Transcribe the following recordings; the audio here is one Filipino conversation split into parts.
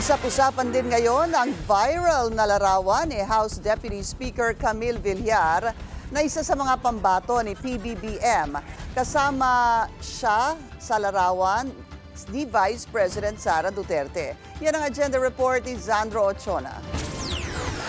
Usap-usapan din ngayon ang viral na larawan ni House Deputy Speaker Camille Villar na isa sa mga pambato ni PBBM. Kasama siya sa larawan ni Vice President Sara Duterte. Yan ang agenda report ni Zandro Ochona.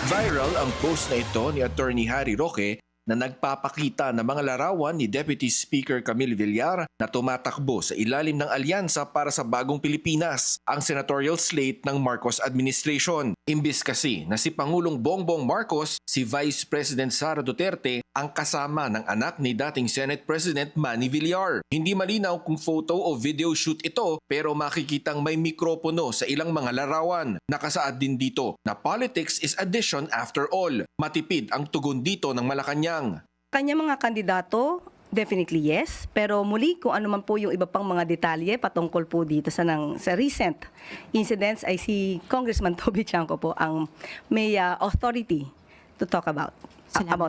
Viral ang post na ito ni Attorney Harry Roque na nagpapakita ng mga larawan ni Deputy Speaker Camille Villar na tumatakbo sa ilalim ng alyansa para sa bagong Pilipinas, ang senatorial slate ng Marcos administration. Imbis kasi na si Pangulong Bongbong Marcos, si Vice President Sara Duterte ang kasama ng anak ni dating Senate President Manny Villar. Hindi malinaw kung photo o video shoot ito pero makikitang may mikropono sa ilang mga larawan. Nakasaad din dito na politics is addition after all. Matipid ang tugon dito ng Malacanang. Kanya mga kandidato, definitely yes. Pero muli, kung ano man po yung iba pang mga detalye patungkol po dito sa recent incidents, ay si Congressman Toby Chanco po ang may authority to talk about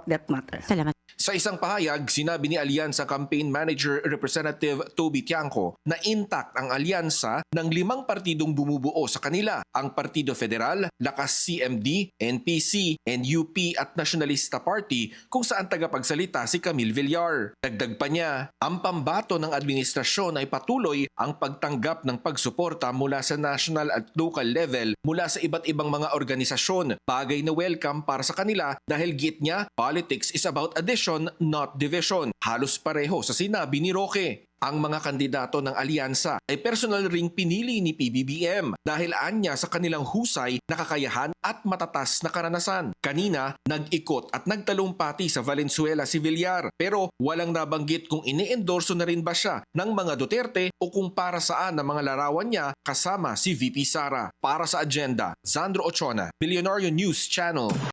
that matter. Salamat. Sa isang pahayag, sinabi ni Alyansa Campaign Manager Representative Toby Tiangco na intact ang alyansa ng 5 partidong bumubuo sa kanila, ang Partido Federal, Lakas CMD, NPC, NUP at Nationalista Party kung saan tagapagsalita si Camille Villar. Dagdag pa niya, ang pambato ng administrasyon ay patuloy ang pagtanggap ng pagsuporta mula sa national at local level mula sa iba't ibang mga organisasyon, bagay na welcome para sa kanila dahil git niya, politics is about addition, not division. Halos pareho sa sinabi ni Roque. Ang mga kandidato ng alyansa ay personal ring pinili ni PBBM dahil anya sa kanilang husay, nakakayahan at matatas na karanasan. Kanina, nag-ikot at nagtalumpati sa Valenzuela si Villar pero walang nabanggit kung ini-endorso na rin ba siya ng mga Duterte o kung para saan ang mga larawan niya kasama si VP Sara. Para sa agenda, Zandro Ochona, Billionario News Channel.